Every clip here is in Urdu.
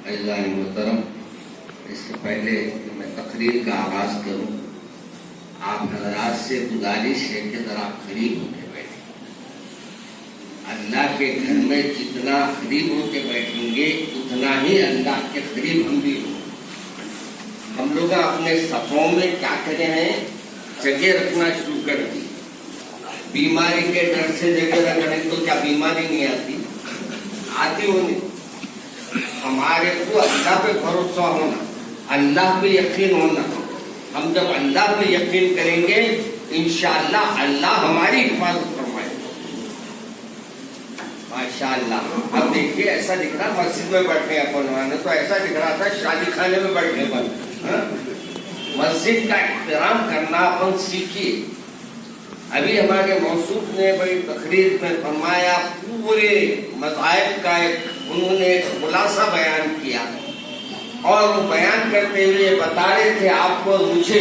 عزیزان محترم، اس سے پہلے کہ میں تقریر کا آغاز کروں، آپ حضرات سے گزارش ہے کہ ذرا قریب ہو کے بیٹھیں۔ اللہ کے گھر میں جتنا قریب ہو کے بیٹھیں گے اتنا ہی اللہ کے قریب ہم بھی ہوں۔ ہم لوگ اپنے صفوں میں کیا کرے ہیں، جگہ رکھنا شروع کر دی۔ بیماری کے ڈر سے جگہ رکھنے تو کیا بیماری نہیں آتی؟ آتی ہونی۔ ہمارے کو اللہ پہ بھروسہ ہونا، اللہ پہ یقین ہونا۔ ہم جب اللہ پہ یقین کریں گے انشاءاللہ اللہ ہماری حفاظت فرمائے گا۔ ماشاءاللہ۔ اب دیکھیے ایسا دکھ رہا مسجد میں بیٹھے اپن، تو ایسا دکھ رہا تھا شادی خانے میں بیٹھے اپن۔ مسجد کا احترام کرنا اپن سیکھیے۔ ابھی ہمارے موصوف نے بڑی تقریر میں فرمایا، پورے مذاہب کا انہوں نے ایک خلاصہ بیان کیا، اور وہ بیان کرتے ہوئے بتا رہے تھے آپ کو مجھے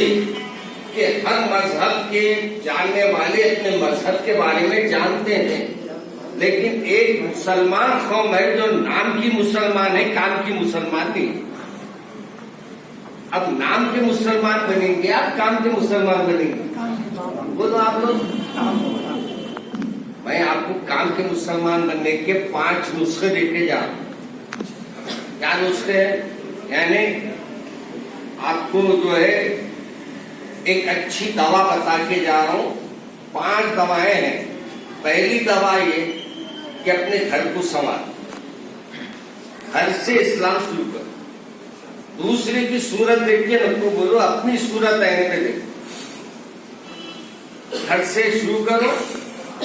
کہ ہر مذہب کے جاننے والے اپنے مذہب کے بارے میں جانتے ہیں، لیکن ایک مسلمان قوم ہے جو نام کی مسلمان ہے، کام کی مسلمان نہیں۔ اب نام کے مسلمان بنیں گے آپ، کام کے مسلمان بنیں گے؟ بولو آپ لوگ۔ میں آپ کو کام کے مسلمان بننے کے 5 نسخے دے کے جا رہا ہوں۔ کیا نسخے ہیں؟ یعنی آپ کو جو ہے ایک اچھی دوا بتا کے جا رہا ہوں۔ 5 دوائیں ہیں۔ پہلی دوا یہ کہ اپنے گھر کو سنوار، گھر سے اسلام شروع کرو۔ دوسرے کی صورت دیکھ کے نہ کو بولو، اپنی صورت آئینے میں دیکھو، گھر سے شروع کرو۔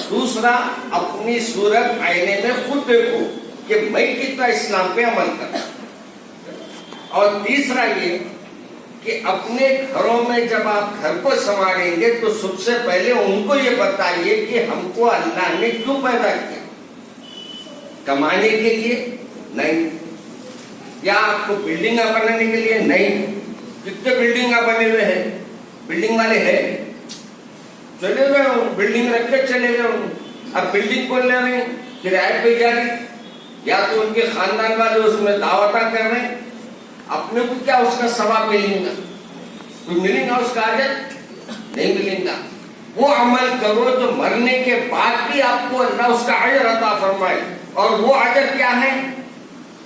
دوسرا، اپنی صورت آئینے میں خود دیکھو کہ میں کتنا اسلام پہ عمل کرتا۔ اور تیسرا یہ کہ اپنے گھروں میں جب آپ گھر کو سنواریں گے تو سب سے پہلے ان کو یہ بتائیے کہ ہم کو اللہ نے کیوں پیدا کیا؟ کمانے کے لیے نہیں، یا آپ کو بلڈنگ بنانے کے لیے نہیں۔ کتنے بلڈنگ بنے ہوئے ہیں، بلڈنگ والے ہیں، چلے گئے ہوں، بلڈنگ رکھ کے چلے گئے ہوں۔ اب بلڈنگ کون لے رہے ہیں؟ کرایہ پہ جا رہے، یا تو ان کے خاندان والے اس میں دعوتاں کر رہے ہیں۔ اپنے کو کیا اس کا ثواب ملیں گا؟ کوئی ملیں گا اس کا اجر؟ نہیں ملیں گا۔ وہ عمل کرو جو مرنے کے بعد بھی آپ کو اللہ اس کا اجر عطا فرمائے۔ اور وہ اجر کیا ہے؟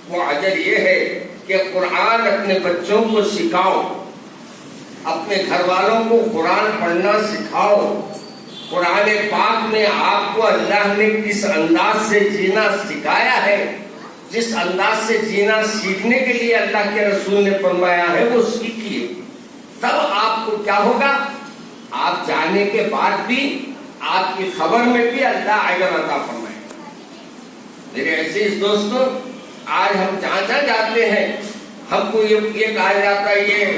وہ اجر یہ ہے کہ قرآن اپنے بچوں کو سکھاؤ، اپنے گھر والوں کو قرآن پڑھنا سکھاؤ۔ قرآن پاک میں آپ کو اللہ نے کس انداز سے جینا سکھایا ہے، جس انداز سے جینا سیکھنے کے لیے اللہ کے رسول نے فرمایا ہے وہ سیکھیے۔ تب آپ کو کیا ہوگا، آپ جانے کے بعد بھی آپ کی خبر میں بھی اللہ اجر عطا فرمائے۔ میرے عزیز دوستو، آج ہم جہاں جہاں جاتے ہیں ہم کو یہ کہا جاتا ہے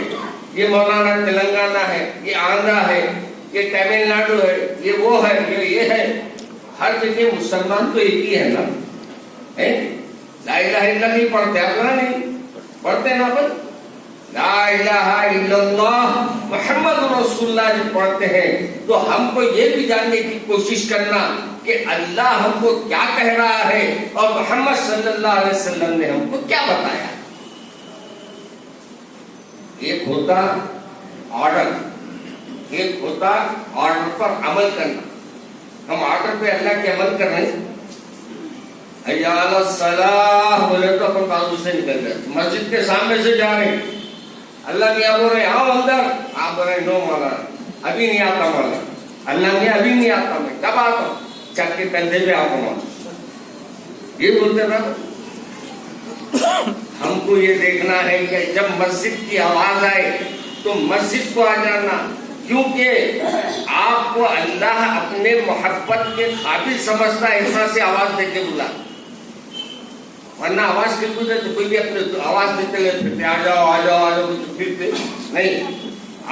یہ مولانا تلنگانہ ہے، یہ آندھرا ہے، یہ تمل ناڈو ہے، یہ وہ ہے، یہ ہے۔ ہر جگہ مسلمان تو ایک ہی ہے نا، لا الہ الا اللہ پڑھتے ہیں اپنا نہیں پڑھتے نا، اپن لا الہ الا اللہ محمد رسول اللہ جب پڑھتے ہیں تو ہم کو یہ بھی جاننے کی کوشش کرنا کہ اللہ ہم کو کیا کہہ رہا ہے اور محمد صلی اللہ علیہ وسلم نے ہم کو کیا بتایا۔ ایک ہوتا آرڈر، ایک ہوتا آرڈر پر عمل کرنا۔ ہم آرڈر پہ اللہ کے عمل کر رہے ہیں، حی علی الصلاۃ بولے تو اپن بازو سے نکل گئے، مسجد کے سامنے سے جا رہے ہیں، اللہ میاں بول رہے ہیں آؤ اندر، آپ بول رہے ہیں نو مولانا ابھی نہیں آتا مولانا، اللہ میاں ابھی نہیں آتا، میں کب آتا ہوں، چک کے کندھے پہ آتا ہوں، یہ بولتے نا۔ ہم کو یہ دیکھنا ہے کہ جب مسجد کی آواز آئے تو مسجد کو آ جانا، کیونکہ آپ کو اللہ اپنے محبت کے قابل سمجھتا ہے، اس طرح سے آواز دے کے بلا۔ ورنہ آواز کے کوئی بھی اپنے آواز دیتے پھرتے آ جاؤ آ جاؤ آ جاؤ پھرتے نہیں۔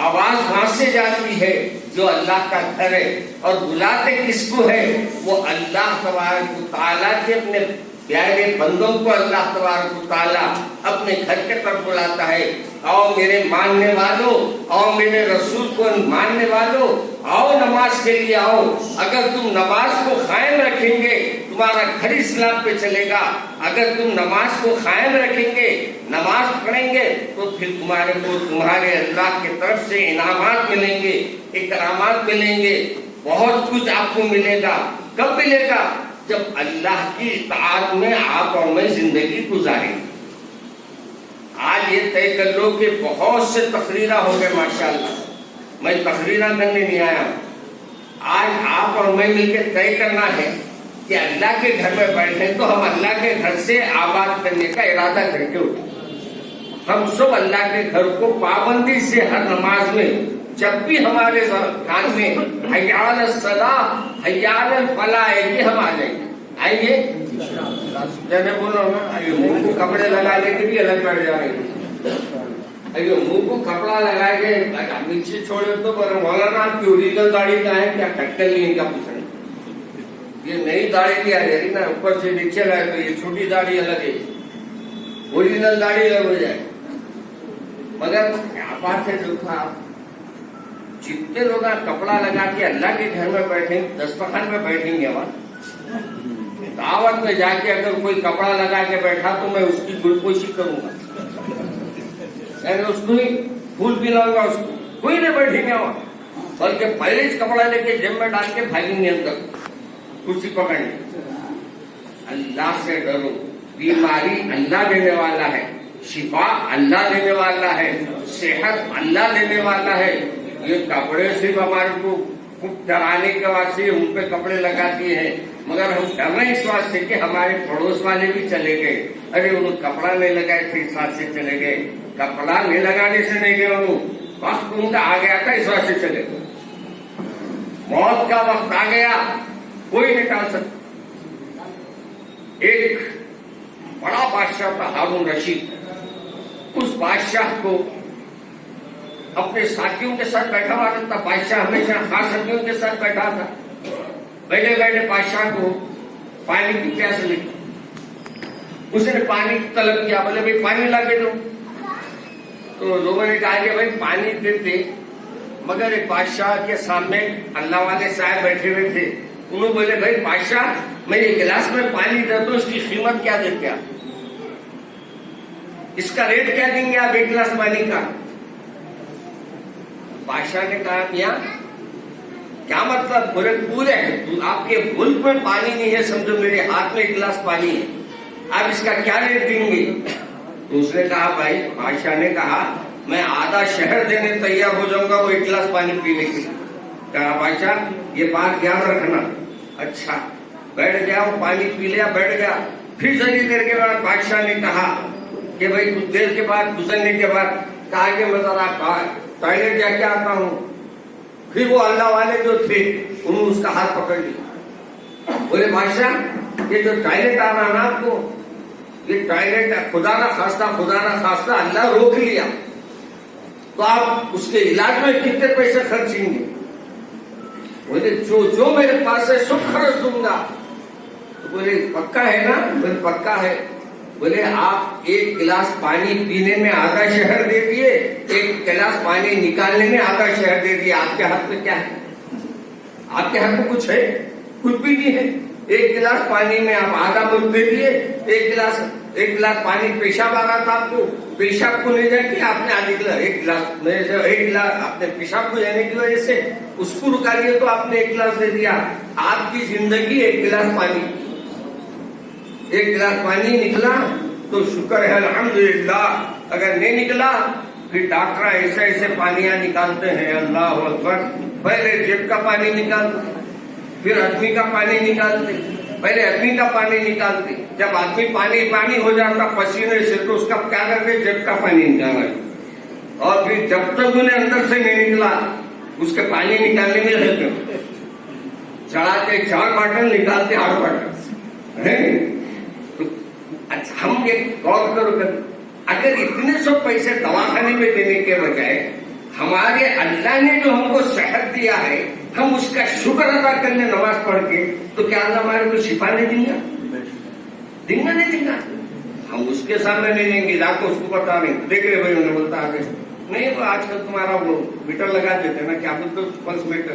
آواز وہاں سے جاتی ہے جو اللہ کا گھر ہے، اور بلاتے کس کو ہے؟ وہ اللہ تبارک و تعالیٰ کے اپنے پیارے بندوں کو اللہ تبارک و تعالیٰ اپنے گھر کے طرف بلاتا ہے۔ آؤ میرے ماننے والوں، آؤ میرے رسول کو ماننے والوں، آؤ نماز کے لیے آؤ۔ اگر تم نماز کو قائم رکھیں گے تو تمہارا گھر اسلام پہ چلے گا. اگر تم نماز کو قائم رکھیں گے, نماز پڑھیں گے, تو پھر تمہارے کو تمہارے اللہ کی طرف سے انعامات ملیں گے, اکرامات ملیں گے, بہت کچھ آپ کو ملے گا. کب ملے گا؟ جب اللہ کی اطاعت میں آپ اور میں زندگی گزاریں گے. آج یہ طے کر لو کہ بہت سے تقریرہ ہو گئے ماشاءاللہ, میں تقریرہ کرنے نہیں آیا ہوں. آج آپ اور میں مل کے طے کرنا ہے کہ اللہ کے گھر میں بیٹھے تو ہم اللہ کے گھر سے آباد کرنے کا ارادہ کر کے اٹھیں. ہم سب اللہ کے گھر کو پابندی سے ہر نماز میں جب بھی ہمارے کان میں حی علی الصلاۃ حی علی الفلاح ہے کہ ہم آ جائیں گے. آئیں گے جانے بولو نا, منہ کو کپڑے لگا لے کے بھی الگ بیٹھ جا رہے ہیں. منہ کو کپڑا لگا کے نیچے چھوڑے تو مولانا کی اوریجنل داڑھی کا ہے کیا کٹ کر لی ان کا پوچھنا. یہ نئی داڑھی کی آ جائے نا, اوپر سے نیچے لائے تو یہ چھوٹی داڑھی الگ ہے, اوریجنل داڑھی الگ ہو جائے. مگر کیا بات ہے, جو تھا جتنے لوگ کپڑا لگا کے اللہ کے گھر میں بیٹھیں, دسترخوان میں بیٹھیں گے, وہاں دعوت میں جا کے اگر کوئی کپڑا لگا کے بیٹھا تو میں اس کی گلپوشی کروں گا, یعنی اس کو ہی پھول پلاؤں گا, اس کو کوئی نہیں بیٹھیں گے وہاں, بلکہ پہلے کپڑا لے کے جیب میں ڈال کے بھاگیں گے اندر کرسی پکڑنے. اللہ سے ڈرو, بیماری اللہ دینے والا ہے, شفا اللہ دینے والا ہے, صحت اللہ دینے والا ہے. یہ کپڑے صرف ہمارے کو ڈرانے کے واسطے ان پہ کپڑے لگا دیے ہیں, مگر ہم ڈر رہے اس واسطے کہ ہمارے پڑوس والے بھی چلے گئے, ارے انہوں کپڑا نہیں لگائے تھے اس واسطے چلے گئے, کپڑا نہیں لگانے سے نہیں گئے, انہوں وقت ان کا آ گیا تھا اس واسطے چلے گئے. موت کا وقت آ گیا, کوئی نہیں ٹال سکتا. ایک بڑا بادشاہ تھا ہارون رشید, اس بادشاہ کو اپنے ساتھیوں کے ساتھ بیٹھا ہوا تھا. بادشاہ ہمیشہ خاص ساتھیوں کے ساتھ بیٹھا تھا. بیٹھے بیٹھے بادشاہ کو پانی کی پیاس لگی, اس نے پانی کی طلب کیا, بولے بھائی پانی لا کے دو. تو لوگوں نے کہا کہ بھائی پانی دیتے, مگر ایک بادشاہ کے سامنے اللہ والے صاحب بیٹھے ہوئے تھے. انہوں بولے بھائی بادشاہ میں یہ گلاس میں پانی دیتا ہوں, اس کی قیمت کیا دیتے آپ, اس کا ریٹ کیا دیں گے آپ ایک گلاس پانی کا؟ بادشاہ نے کہا میاں کیا مطلب؟ بولے پورے آپ کے ملک میں پانی نہیں ہے, سمجھو میرے ہاتھ میں ایک گلاس پانی ہے, آپ اس کا کیا ریٹ دیں گے؟ تو اس نے کہا بھائی, بادشاہ نے کہا میں آدھا شہر دینے تیار ہو جاؤں گا وہ ایک گلاس پانی پینے کے لیے. کہا بادشاہ یہ بات یاد رکھنا. اچھا, بیٹھ گیا, وہ پانی پی لیا, بیٹھ گیا. پھر ذریعے دیر کے بعد بادشاہ نے کہا کہ بھائی کچھ دیر کے بعد گزرنے کے بعد کہا کہ میں ذرا ٹوائلٹ جا کے آتا ہوں. پھر وہ اللہ والے جو تھے انہوں اس کا ہاتھ پکڑ لیا, بولے بادشاہ یہ جو ٹوائلٹ آ رہا نا آپ کو, یہ ٹوائلٹ خدا نہ خواستہ اللہ روک لیا, تو آپ اس کے علاج میں کتنے پیسے خرچیں گے؟ بولے جو میرے پاس ہے سب خرچ دوں گا. بولے پکا ہے نا؟ بولے پکا ہے. بولے آپ ایک گلاس پانی پینے میں آدھا شہر دے دیے, ایک گلاس پانی نکالنے میں آدھا شہر دے دیے, آپ کے ہاتھ میں کیا ہے؟ آپ کے ہاتھ میں کچھ ہے؟ کچھ بھی نہیں ہے. ایک گلاس پانی میں آپ آدھا ملک دے دیے, ایک گلاس پانی پیشاب آ رہا تھا آپ کو, پیشاب کو لے جا کے آپ نے آدھی گلاس ایک گلاس آپ نے پیشاب کو لینے کی وجہ سے اس کو رکا دیا تو آپ نے ایک گلاس دے دیا. آپ کی زندگی ایک گلاس پانی, ایک گلاس پانی نکلا تو شکر ہے الحمدللہ. اگر نہیں نکلا پھر ڈاکٹر ایسے پانیاں نکالتے ہیں, اللہ اکبر. پہلے جیب کا پانی نکالتے, پھر آدمی کا پانی نکالتے, پہلے آدمی کا پانی نکالتے. جب آدمی پانی ہو جاتا پسینے سے تو اس کا کیا کرتے, جیب کا پانی نکالا. اور پھر جب تک انہیں اندر سے نہیں نکلا اس کے پانی نکالنے میں رہتے, چڑھاتے 4 باٹل نکالتے 8 باٹل. اچھا ہم یہ غور کرو, اگر اتنے سب پیسے دواخانے میں دینے کے بجائے ہمارے اللہ نے جو ہم کو صحت دیا ہے ہم اس کا شکر ادا کرنے نماز پڑھ کے, تو کیا اللہ ہمارے کو شفا نہیں دیں گا؟ نہیں دیں گا. ہم اس کے سامنے نہیں دیں گے, جا کے اس کو بتا نہیں دیکھ رہے بھائی, انہیں بولتا آگے نہیں. آج کل تمہارا وہ میٹر لگا دیتے نا, کیا بولتے پلس میٹر,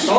100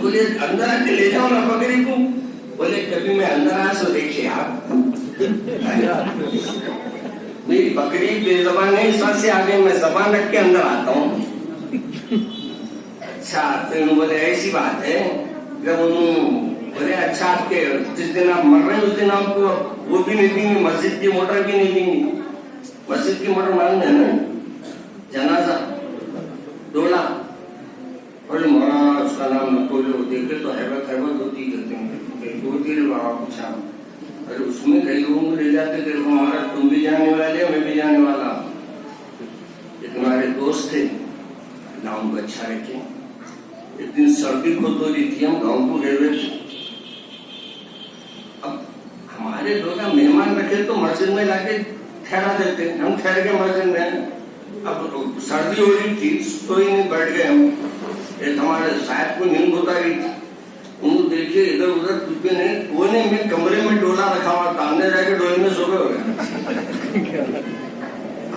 بولے اندر آ کے لے جاؤ نا بکری کو. بولے کبھی میں اندر آیا سو دیکھیے آپ میری بکری بے زبان نہیں, سر سے آگے میں زبان رکھ کے اندر آتا ہوں. اچھا تو بولے ایسی بات ہے. جب بولے اچھا آپ کے جس دن آپ مر رہے ہیں اس دن آپ کو وہ بھی نہیں دیں گے, مسجد کی موٹر بھی نہیں دیں گے. مسجد کی موٹر معلوم ہے نا, جنازہ ڈولا. بولے مولانا اس کا نام ٹولے دیکھے تو حیبت ہوتی کہتے ہیں دو تین بابا پوچھا. ارے اس میں کئی لوگوں کو لے جاتے کہ ہمارا تم بھی جانے والے میں بھی جانے والا. یہ تمہارے دوست تھے, نام کو اچھا رکھے. ایک دن سردی کھود ہو رہی تھی, ہم گاؤں کو گئے ہوئے تھے. اب ہمارے لوگ مہمان رکھے تو مسجد میں لا کے ٹھہرا دیتے, ہم ٹھہر کے مسجد میں. اب سردی ہو رہی تھی, سوئی نہیں, بیٹھ گئے ہم. ایک ہمارے صاحب کو نیند ہوتا رہی تھی, ان دیکھیے ادھر ادھر کچھ بھی نہیں, کونے میں کمرے میں ڈولا رکھا ہوا تھا, ہم نے جا کے ڈولے میں سو گئے ہو گئے.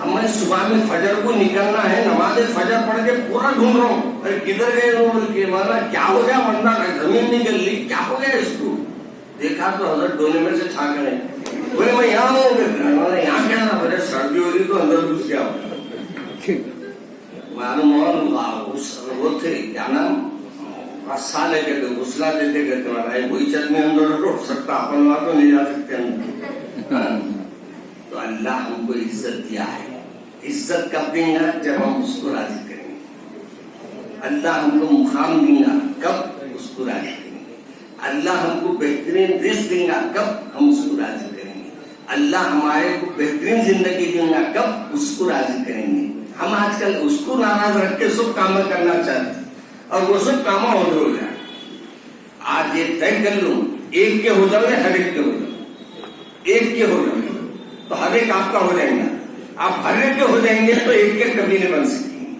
ہمیں صبح میں فجر کو نکلنا ہے, نماز فجر پڑھ کے پورا ڈھونڈ رہا ہوں. ارے کدھر گئے ہو بول کے, مانا کیا ہو گیا, بندہ زمین نکل لی, کیا ہو گیا اس کو. دیکھا تو حضرت ڈولے میں سے چھا کرے. بولے میں یہاں ہوں, یہاں کیا نا, بولے سردی ہو رہی تو اندر گھس گیا. معلوم وہ تھے کیا نام سالے کہتے, غسلہ دیتے کہتے ہمارا وہی چت میں اندر اٹھ سکتا, اپن وہاں تو نہیں جا سکتے اندر. تو اللہ ہم کو عزت دیا ہے, عزت کب دیں گا جب ہم اس کو راضی کریں گے. اللہ ہم کو مقام دیں گا کب اس کو راضی کریں گے. اللہ ہم کو بہترین رزق دیں گا کب ہم اس کو راضی کریں گے. اللہ ہمارے کو بہترین زندگی دیں گا کب اس کو راضی کریں گے. ہم آج کل اس کو ناراض رکھ کے سب کام کرنا چاہتے ہیں اور وہ سب کام ادھر ہو جائے. آج یہ طے کر لوں, ایک کے ہو جاؤ یا ہر ایک کے ہو جاؤ, ایک کے ہو جاؤ تو ہر ایک آپ کا ہو جائے گا. آپ ہر ایک کے ہو جائیں گے تو ایک کے کبھی نہیں بن سکتی.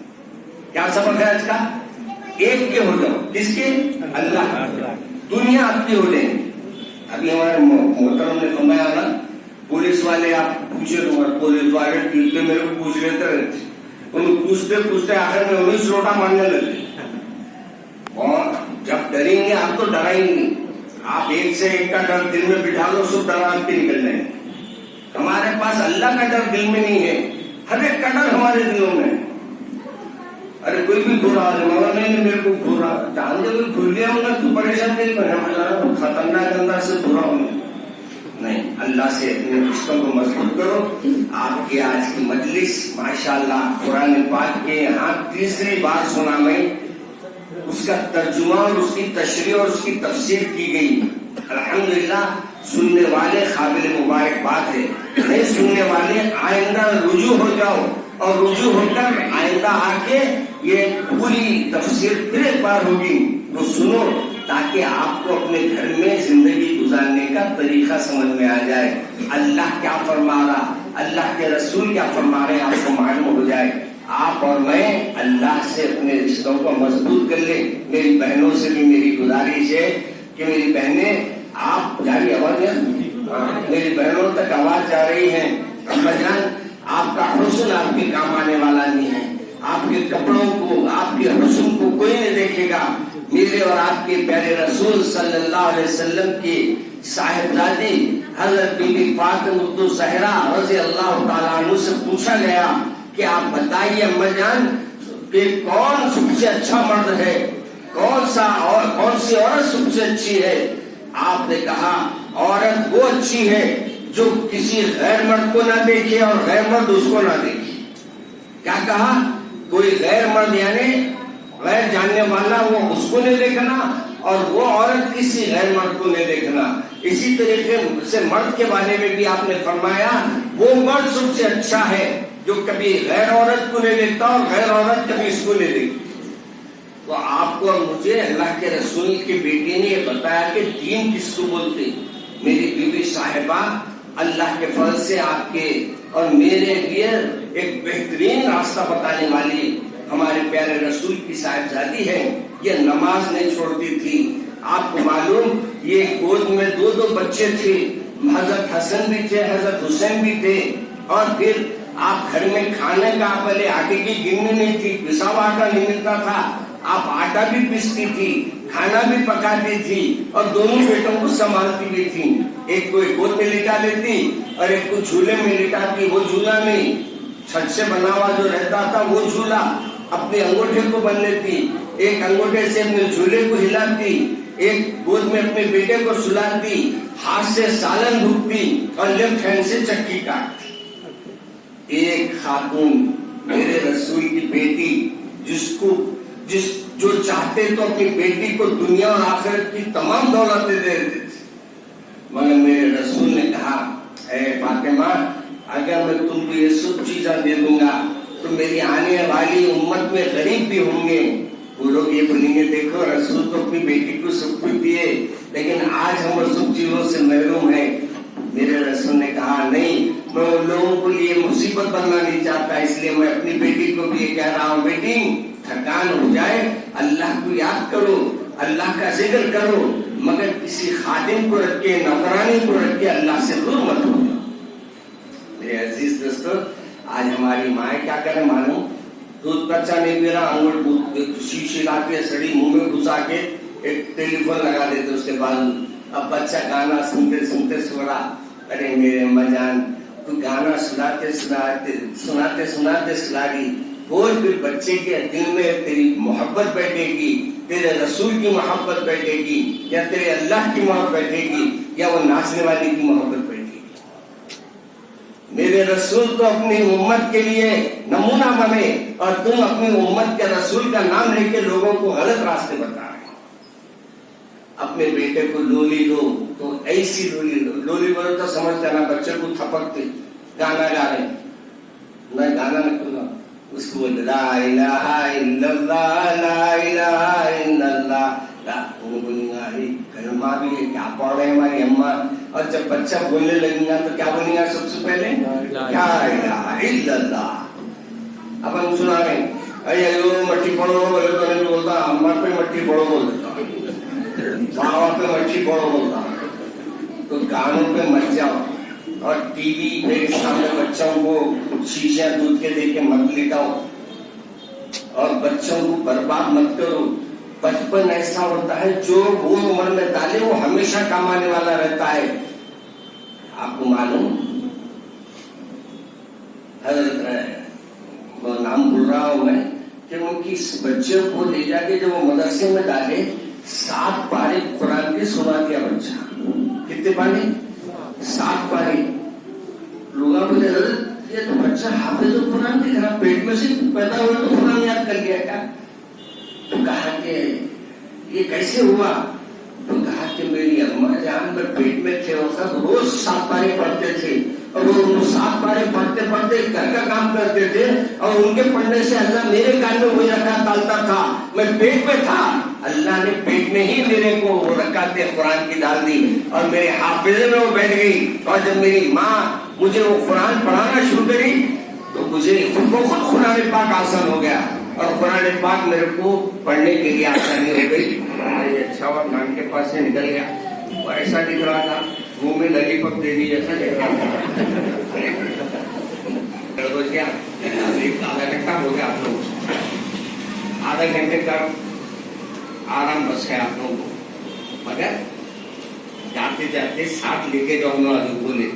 کیا سبق ہے آج کا, ایک کے ہو جاؤ. کس کے, اللہ. دنیا آپ کی ہو جائے گی. ابھی ہمارے محترم نے فرمایا نا, پولیس والے آپ پوچھے تو پولیس والے میرے کو پوچھ لیتے رہتے, ان پوچھتے پوچھتے آخر میں 19 لوٹا مارنے لگے. اور جب ڈریں گے آپ تو ڈرائیں گے, آپ ایک سے ایک کا ڈر دل میں بٹھا دو, سب ڈر آپ کے نکل جائیں. ہمارے پاس اللہ کا ڈر دل میں نہیں ہے, ہر ایک کا ڈر ہمارے دلوں میں. ارے کوئی بھی گھورا نہیں میرے کو گھورا جان جب کھل گیا ہوں گا تو پریشان نہیں بنے, خطرناک انداز سے گھورا ہوں نہیں. اللہ سے اپنے رشتوں کو مضبوط کرو. آپ کی آج کی مجلس ماشاءاللہ قرآن پاک کے یہاں تیسری بار سنا میں, اس کا ترجمہ اور اس کی تشریح اور اس کی تفسیر کی گئی. الحمدللہ سننے والے قابل مبارکباد ہے. نہیں سننے والے آئندہ رجوع ہو جاؤ اور رجوع ہو کر آئندہ آ کے یہ پوری تفسیر پھر ایک بار ہوگی تو سنو, تاکہ آپ کو اپنے گھر میں زندگی گزارنے کا طریقہ سمجھ میں آ جائے. اللہ کیا فرما رہا, اللہ کے رسول کیا فرما رہے ہیں آپ کو معلوم ہو جائے. آپ اور میں اللہ سے اپنے رشتوں کو مضبوط کر لیں. میری بہنوں سے بھی میری گزارش ہے کہ میری بہنیں آپ جاری آواز ہے, میری بہنوں تک آواز جا رہی ہے. اما جان آپ کا حسن آپ کے کام آنے والا نہیں ہے. آپ کے کپڑوں کو, آپ کے حسن کو کوئی نہیں دیکھے گا. میرے اور آپ کے پیارے رسول صلی اللہ علیہ وسلم کی صاحبزادی حضرت بی بی فاطمہ الزہرا رضی اللہ تعالیٰ عنہ سے پوچھا گیا کہ آپ بتائیے اما جان کہ کون سب سے اچھا مرد ہے, کون سی عورت سب سے اچھی ہے. آپ نے کہا عورت وہ اچھی ہے جو کسی غیر مرد کو نہ دیکھے اور غیر مرد اس کو نہ دیکھے. کیا کہا, کوئی غیر مرد یعنی غیر جاننے والا وہ اس کو نہیں دیکھنا اور وہ عورت کسی غیر مرد کو نہیں دیکھنا. اسی طریقے سے مرد کے بارے میں بھی آپ نے فرمایا وہ مرد سب سے اچھا ہے جو کبھی غیر عورت کو نہیں دیکھتا اور غیر عورت کبھی اس کو نہیں دیکھتی. تو آپ کو اور مجھے اللہ کے رسول کی بیٹی نے یہ بتایا کہ دین کس کو بولتے. میری بیوی صاحبہ اللہ کے فضل سے آپ کے اور میرے لیے ایک بہترین راستہ بتانے والی ہمارے پیارے رسول کی صاحبزادی ہے. یہ نماز نہیں چھوڑتی تھی. آپ کو معلوم یہ گود میں 2 بچے تھے, حضرت حسن بھی تھے, حضرت حسین بھی تھے. اور پھر آپ گھر میں کھانے کا پہلے آٹے کی گننی نہیں تھی, پسا ہوا آٹا نہیں ملتا تھا, آپ آٹا بھی پیستی تھی. کھانا بھی پکاتی تھی اور دونوں بیٹوں کو سنبھالتی بھی تھی. ایک کو ایک گود میں لٹا لیتی اور ایک کو جھولے میں لٹاتی. وہ جھولا نہیں، چھت سے بنا ہوا جو رہتا تھا وہ جھولا اپنے انگوٹھے کو بن لیتی. ایک انگوٹھے سے اپنے جھولے کو ہلاتی، ایک گود میں اپنے بیٹے کو سلاتی، ہاتھ سے سالن بھوکتی اور لیفٹ ہینڈ سے چکی کاٹتی. ایک خاتون میرے رسول کی بیٹی جو چاہتے تو اپنی بیٹی کو دنیا اور آخرت کی تمام دولتیں دے دیتے تھے، مگر میرے رسول نے کہا اے فاطمہ اگر میں تم کو یہ سب چیزیں دے دوں گا تو میری آنے والی امت میں غریب بھی ہوں گے. وہ لوگ یہ بولیں گے دیکھو رسول تو اپنی بیٹی کو سب کچھ دیے لیکن آج ہم سب چیزوں سے محروم ہیں. میرے رسول نے کہا نہیں، میں ان لوگوں کو لیے مصیبت بننا نہیں چاہتا، اس لیے میں اپنی بیٹی کو بھی یہ کہہ رہا ہوں بیٹی تھکان ہو جائے اللہ کو یاد کرو، اللہ کا ذکر کرو، مگر کسی خادم کو رکھ کے نوکرانی کو رکھ کے اللہ سے دور مت ہو. میرے عزیز دوستو آج ہماری مائیں کیا کریں معلوم؟ دودھ بچہ نہیں پی رہا، انگوٹ شیشے لا کے سڑی منہ میں گھسا کے ایک ٹیلی فون لگا دیتے اس کے بعد. اب بچہ گانا سنتے سنتے سو رہا. ارے میرے اما جان تو گانا سناتے سناتے سلا گی، اور پھر بچے کے دل میں تیری محبت بیٹھے گی، تیرے رسول کی محبت بیٹھے گی، یا تیرے اللہ کی محبت بیٹھے گی، یا وہ ناچنے والے کی محبت بیٹھے گی. میرے رسول تو اپنی امت کے لیے نمونہ بنے اور تم اپنی امت کے رسول کا نام لے کے لوگوں کو غلط راستے بتا رہے. اپنے بیٹے کو لولی دو تو ایسی لولی دو، لولی بولو تو سمجھتے نا بچے کو تھپکتے گانا گا رہے. میں گانا نہ کروں اس کو لا الہ الا اللہ لا الہ الا اللہ کلمہ بھی ہے کیا پڑھ رہے ہیں ہماری اماں. اور جب بچہ بولنے لگیں گا تو کیا بولیں گا سب سے پہلے؟ لا الہ الا اللہ. اب ہم سنا رہے ہیں اے مٹی پڑھو بولے تو نہیں بولتا، اماں پہ مٹی پڑھو بول دیتا، بابا پہ مٹی پڑھو بولتا. تو گانوں پہ مت جاؤ اور ٹی وی میرے سامنے بچوں کو شیشہ دودھ کے دے کے مت لٹاؤ اور بچوں کو برباد مت کرو. بچپن ایسا ہوتا ہے جو وہ عمر میں ڈالے وہ ہمیشہ کام آنے والا رہتا ہے. آپ کو معلوم حضرت وہ نام بھول رہا ہوں میں کہ وہ کس بچے کو لے جا کے جب وہ مدرسے میں ڈالے 7 پارے قرآن کے سنا دیا بچہ. کتنے پارے؟ 7 پارے. لوگا بولے حضرت یہ تو بچہ حافظ قرآن دکھ رہا، پیٹ میں سے پیدا ہوا تو قرآن یاد کر لیا کیا؟ تو کہا کہ یہ کیسے ہوا؟ تو کہا کہ میری اماں جان میں پیٹ میں تھے وہ سب روز 7 پارے پڑھتے تھے اور وہ 7 پارے پڑھتے پڑھتے گھر کا کام کرتے تھے اور ان کے پڑھنے سے اللہ میرے کان میں وہی رکعت ڈالتا تھا. میں پیٹ میں تھا، اللہ نے پیٹ میں ہی میرے کو وہ رکعت قرآن کی ڈال دی اور میرے حافظے میں وہ بیٹھ گئی. اور جب میری ماں مجھے وہ قرآن پڑھانا شروع کری تو مجھے خود قرآن پاک آسان ہو گیا اور قرآن پاک میرے کو پڑھنے کے لیے آسانی ہو گئی. اچھا ہوا کان کے پاس سے نکل گیا اور ایسا دکھ رہا تھا منہ میں للی پپ دے دی جیسا دیکھ رہا تھا. آدھا گھنٹہ ہو گیا آپ لوگ، آدھا گھنٹے کا آرام بس ہے آپ لوگوں کو، مگر جاتے جاتے ساتھ لے کے جاؤ گا. بولے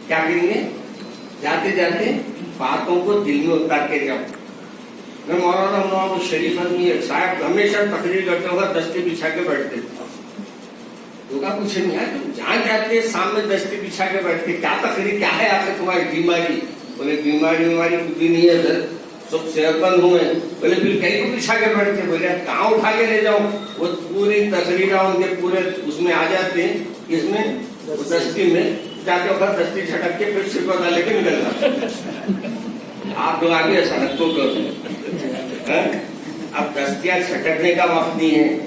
کیا کریں گے؟ جاتے جاتے باتوں کو دل میں اتار کے جاؤ. میں مولانا نواب شریف آدمی صاحب ہمیشہ تقریر کرتے ہوگا دستے بچھا کے بیٹھتے تھے. لوگا پوچھے نہیں ہے جہاں جاتے سامنے دستے بچھا کے بیٹھتے کیا تقریر کیا ہے آپ سے تمہاری بیماری؟ بولے بیماری کچھ بھی نہیں ہے سر، سب صحت مند ہوئے. بولے پھر کہیں کو بچھا کے بیٹھتے؟ بولے کہاں اٹھا کے لے جاؤ؟ وہ پوری تقریر ان کے پورے اس میں آ جاتے ہیں، اس میں دستی میں جاتے وقت دستی چھٹک کے پھر سر کو ڈالے کے نکل جاتے. آپ لوگ آگے سڑک کو کرو. اب دستیاں چھٹکنے کا وقت نہیں ہے،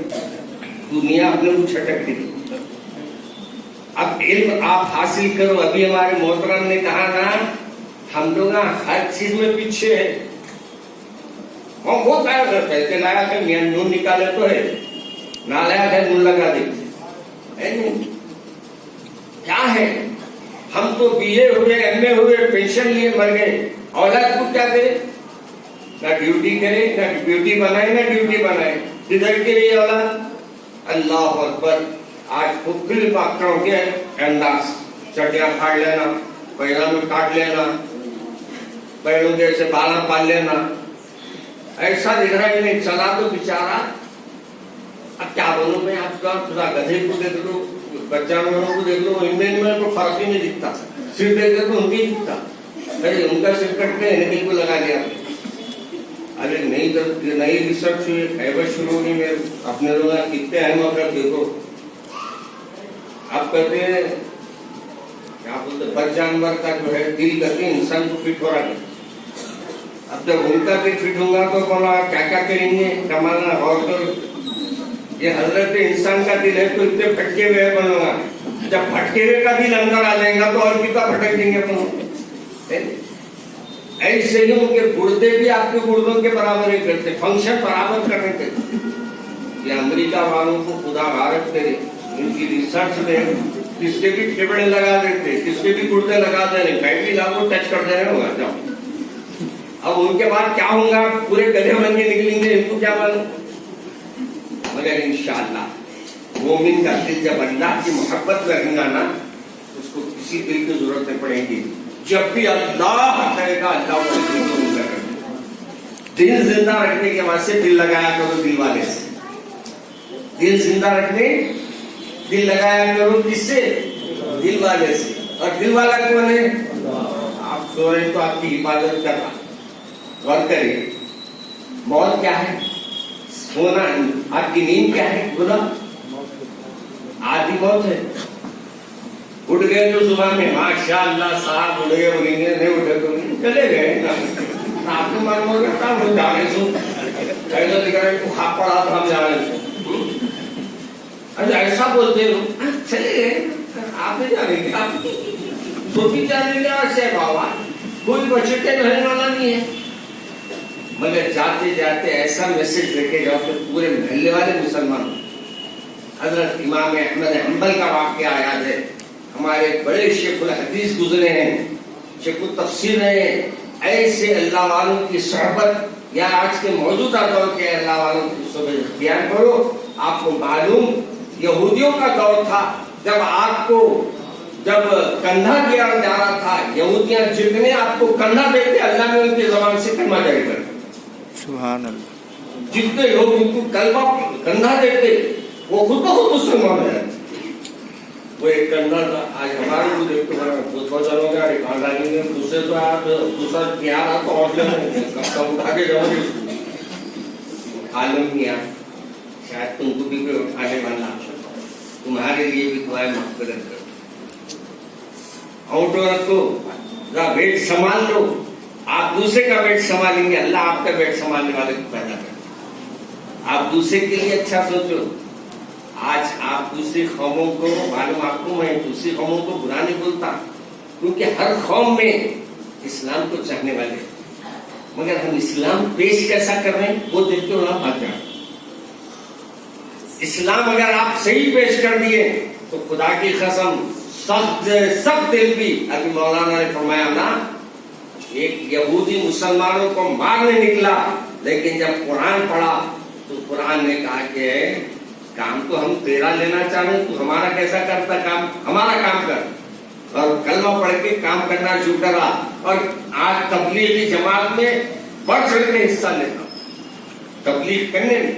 دنیا اپنے کو چھٹک دی. اب علم آپ حاصل کرو. ابھی ہمارے محترم نے کہا نا ہم لوگ ہر چیز میں پیچھے ہیں. ہم بہت آیا کرتے ہیں کہ لایا کہ نون نکالے تو ہے، نہ لایا کہ نون لگا دیتے. کیا ہے ہم تو بی اے ہوئے ایم اے ہوئے پینشن لیے مر گئے. اولاد کو کیا دے؟ نہ ڈیوٹی کرے، نہ ڈیوٹی بنائے، نہ ڈیوٹی بنائے. رزلٹ کے لیے اولاد اللہ اکبر. آج کھکھری پاکڑوں کے انداز چٹیاں پھاڑ لینا, پیروں میں کاٹ لینا, پیروں کے سے بالا پال لینا, ایسا دکھ رہا ہے. چلا تو بیچارہ اب کیا بولوں میں آپ کا, خدا گدھے کو دیکھ لو, بچانوں کو دیکھ لو, ان میں کوئی فرق ہی نہیں دکھتا. سر دیکھ تو ان کی دکھتا, ارے ان کا سر کٹ کے نکل کو لگا دیا. ارے نئی ریسرچ ہوئی, خیبر شروع ہوئی, میں اپنے لوگ کتنے اہم افراد دیکھو. آپ کہتے ہیں کیا بولتے, بد جانور کا جو ہے دل کرتے انسان کو فٹ ہو رہا ہے. اب جب ان کا دل فٹ ہوگا تو بولا کیا کیا کریں گے کمانا. اور تو یہ حضرت انسان کا دل ہے تو اتنے پھٹکے ہوئے بنوں گا, جب پھٹکے ہوئے کا دل اندر آ جائے گا تو اور کتنا پھٹک دیں گے اپن. ایسے ہی ان کے گردے بھی آپ کے گردوں کے برابر ہی کرتے, فنکشن برابر کرنے کے. یہ امریکہ والوں کو خدا بھارت کرے, ان کی ریسرچ میں کس کے بھی پھیپڑے لگا دیتے, کس کے بھی گردے لگا دے رہے, کہیں بھی لاگو ٹچ کر دے رہے ہوگا. اب ان کے بعد کیا ہوگا, پورے گدھے بن کے نکلیں گے, ان کو کیا معلوم. مگر انشاءاللہ مومن کا دل جب اللہ کی محبت میں رہے گا نا, اس کو کسی دل کی ضرورت نہیں پڑے گی. جب بھی اللہ کہے گا اللہ کو دل کو روکا کرے. دل زندہ رکھنے کے واسطے دل لگایا کرو دل والے سے. دل زندہ رکھنے دل لگایا کرو کس سے, دل والے سے. اور دل والا کون ہے, آپ سو رہے تو آپ کی حفاظت کرنا. غور کریے, موت کیا ہے, سونا. آپ کی نیند کیا ہے, بولا آدھی موت ہے. اٹھ گئے تو صبح میں ماشاء اللہ صاحب اٹھ گئے, بولیں گے نہیں اٹھے تو چلے گئے. آپ کو معلوم ہوگا کام ہو جانے سو ایسا دکھ رہا ہے تو کھا پڑا تو ہم جانے سو. ایسا بولتے ہو چلے گئے, آپ نہیں جانیں گے, آپ تو بھی جانیں گے. ایسے بابا کوئی بچے رہنے والا نہیں ہے. مگر جاتے جاتے ایسا میسج لے کے جاؤ کہ پورے محلے والے مسلمان. حضرت امام احمد حنبل کا واقعہ یاد ہے. ہمارے بڑے شیخ الحدیث گزرے ہیں, شیخ التفسیر رہے. ایسے اللہ والوں کی صحبت یا آج کے موجودہ دور کے اللہ والوں کی صحبت اختیار کرو. آپ کو معلوم یہودیوں کا دور تھا, جب آپ کو جب کندھا دیا جا رہا تھا, یہودیاں جتنے آپ کو کندھا دیتے اللہ نے ان کی زبان سے کلمہ جاری کر. سبحان اللہ. جتنے لوگ ان کو کلمہ کندھا دیتے وہ خود بخود مسلمان ہو جاتے. وہ ایک کندھا تھا. آج ہمارے کو دیکھتے بہت ساروں کا خاندانی میں دوسرے تو آپ دوسرا پیار آپ کو حوصلہ کب اٹھا کے جاؤ گے. عالم کیا شاید تم کو بھی کوئی اٹھانے والا, تمہارے لیے بھی دعائیں مغفرت کرو. آؤٹو رکھو, ویٹ سنبھال لو. آپ دوسرے کا ویٹ سنبھالیں گے, اللہ آپ کا ویٹ سنبھالنے والے کو پیدا کرے. آپ دوسرے کے لیے اچھا سوچو. آج آپ دوسری قوموں کو, معلوم آپ کو میں دوسری قوموں کو برا نہیں بولتا, کیونکہ ہر قوم میں اسلام کو چاہنے والے, مگر ہم اسلام پیش کیسا کر رہے ہیں وہ دیکھتے ہو. آپ بات اسلام اگر آپ صحیح پیش کر دیے تو خدا کی قسم سخت دل بھی. ابھی مولانا نے فرمایا نا, ایک یہودی مسلمانوں کو مارنے نکلا, لیکن جب قرآن پڑھا تو قرآن نے کہا کہ کام تو ہم تیرا لینا چاہیں, تو ہمارا کیسا کرتا کام, ہمارا کام کر. اور کلمہ پڑھ کے کام کرنا شروع کرا. اور آج تبلیغی جماعت میں بڑھ چڑھ کے حصہ لیتا, تبلیغ کرنے میں.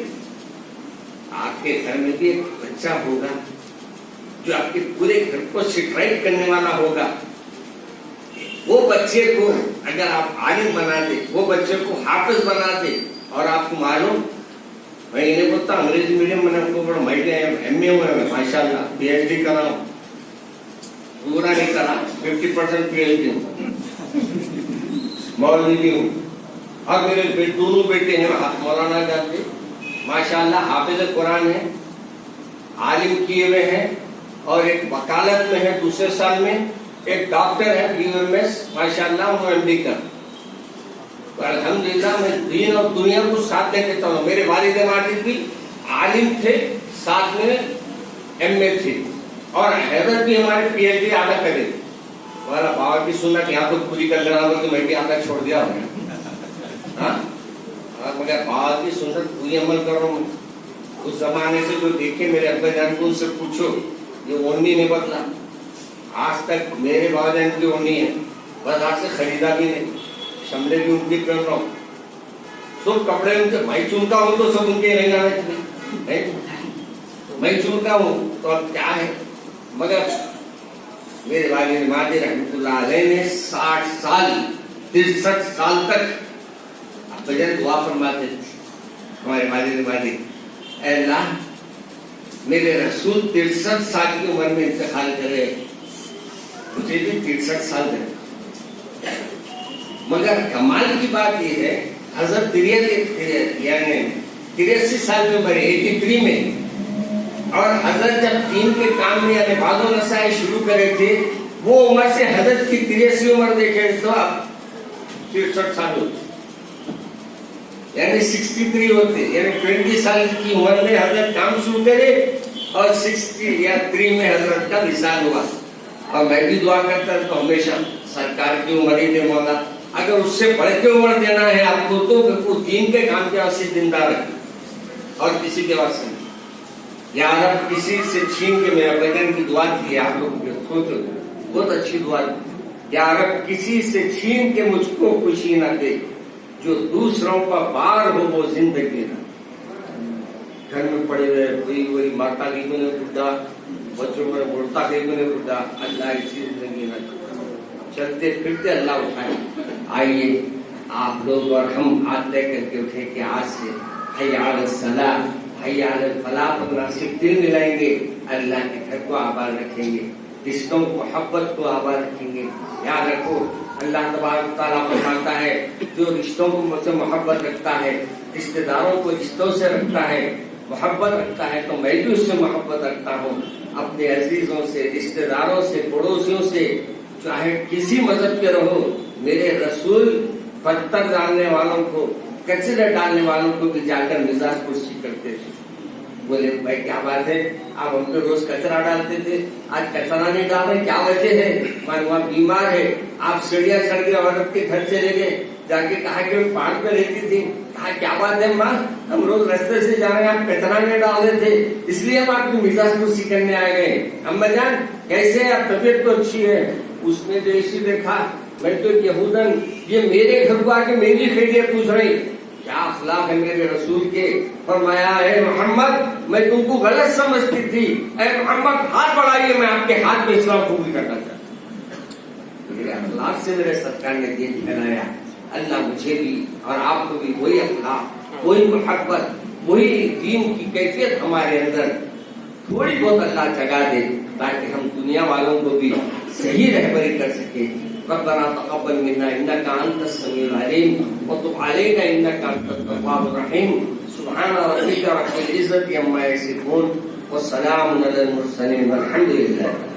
آپ کے گھر میں بھی ایک بچہ ہوگا جو آپ کے پورے گھر کو سٹرائٹ کرنے والا ہوگا. وہ بچے کو اگر آپ عالم بنا دے, وہ بچے کو حافظ بنا دے, اور آپ کو معلوم میں انہیں بولتا انگریزی میڈیم میں کو بڑا ایم اے ہوا ہے ماشاء اللہ, پی ایچ ڈی کرا ہوں, پورا نہیں کرا, 50% پی ایچ ڈی ہوں, مولوی بھی ہوں. اور میرے دونوں بیٹے ہیں مولانا جاتے ماشاء اللہ حافظ قرآن ہے, عالم کیے ہوئے ہیں, اور ایک وکالت میں ہے دوسرے سال میں, ایک ڈاکٹر ہے BUMS ماشاء اللہ, وہ MD کا. الحمدللہ میں دین اور دنیا کو ساتھ لے کے چلوں. میرے والد ماجد بھی عالم تھے, ساتھ میں MA تھے, اور حیدر بھی ہمارے PhD آدھا کرے. ہمارا بابا کی سنت یہاں تو پوری کر لینا ہوگا, تو میں بھی آدھا چھوڑ دیا ہوں. ہاں, مگر بابا کی سنت پوری عمل کر رہا ہوں. اس زمانے سے جو دیکھے میرے ابا جان کو ان سے پوچھو، یہ اونی نہیں بدلا آج تک. میرے بابا جان کی اونی ہے، بس آج سے خریدا بھی نہیں. شملے بھی ان کی پہن رہا ہوں، سب کپڑے ان کے. میں چنتا ہوں تو سب ان کے رہنا ہے، میں چنتا ہوں تو اب کیا ہے. مگر میرے والد ماجد رحمۃ اللہ علیہ نے 60 سال 63 سال تک بجن دعا فرماتے تھے. ہمارے والد ماجد، اے اللہ میرے رسول 63 سال کی عمر میں انتقال کرے، مجھے بھی 63 سال دے. مگر کمال کی بات یہ ہے حضرت یعنی 83 سال میں مرے 83 میں، اور حضرت جب دین کے کام میں یعنی بعض و نصائح شروع کرے تھے وہ عمر سے حضرت کی 83 عمر دیکھے تو اب 63 سال ہوتے، یعنی 63 ہوتے، یعنی 20 سال کی عمر میں حضرت کام شروع کرے اور 60 یا 3 میں حضرت کا وصال ہوا. اور میں بھی دعا کرتا تو ہمیشہ سرکار کی عمر ہی دے مولا، اگر اس سے بڑھ کے عمر دینا ہے آپ کو تو دین کے کام کے واسطے زندہ رکھیں اور کسی کے واسطے نہیں. یا رب کسی سے چھین کے میرا بدن کی دعا کی آپ لوگ بہت اچھی دعا کی. یا رب کسی سے چھین کے مجھ کو خوشی نہ دے، جو دوسروں کا بار ہو وہ زندگی نہ. گھر میں پڑے ہوئے کوئی وہی مارتا گئی کو نہیں بڈھا، بچوں میں بڑھتا گئی کو نہیں بڈھا، اللہ ایسی زندگی نہ چلتے پھرتے اللہ اٹھائے. آئیے آپ لوگ اور ہم ہاتھ لے کر کے اٹھے کہ آج سے حی علی الصلاۃ حی علی الفلاح پر مناسب دل ملائیں گے، اللہ کے گھر کو آباد رکھیں گے، رشتوں محبت کو آباد رکھیں گے. یاد رکھو اللہ تبارک تعالیٰ فرماتا ہے جو رشتوں کو مجھ سے محبت رکھتا ہے، رشتہ داروں کو رشتوں سے رکھتا ہے، محبت رکھتا ہے، تو میں بھی اس سے محبت رکھتا ہوں. اپنے عزیزوں سے، رشتہ داروں سے، پڑوسیوں سے، چاہے کسی مذہب کے رہو، میرے رسول پتھر ڈالنے والوں کو، کچرے ڈالنے والوں کو بھی جا کر مزاج پرسی کرتے تھے. بولے بھائی کیا بات ہے، آپ ہم پہ روز کچرا ڈالتے تھے، آج کچرا نہیں ڈال رہے، کیا وجہ ہے؟ وہاں بیمار ہے. آپ سیڑھیاں چڑھ کے عورت کے گھر چلے گئے، جا کے کہا کہ وہ پہاڑ پہ رہتی تھی. کہا کیا بات ہے ماں، ہم روز رستے سے جا رہے ہیں، آپ کچرا نہیں ڈال رہے تھے، اس لیے ہم آپ کی مزاج پرسی کرنے آئے گئے. اما جان کیسے آپ، طبیعت تو اچھی ہے؟ اس نے جو اسی دیکھا، میں تو یہودن یہ میرے گھر کو آ کے میری خیریت پوچھ رہی. کیا اخلاق ہے میرے رسول کے. فرمایا اے محمد میں تم کو غلط سمجھتی تھی، اے محمد ہاتھ بڑھائیے، میں آپ کے ہاتھ میں اسلام قبول کرنا چاہتا ہوں. میرے اخلاق سے میرے سرکار نے دین پھیلایا. اللہ مجھے بھی اور آپ کو بھی وہی اخلاق، وہی محبت، وہی دین کی کیفیت ہمارے اندر تھوڑی بہت اللہ جگا دے، تاکہ ہم دنیا والوں کو بھی صحیح رہبری کر سکیں. ربنا تقبل منا انك انت السميع العليم وتب علينا انك انت التواب الرحيم. سبحان ربك رب العزة عما يصفون والسلام على المرسلين والحمد لله.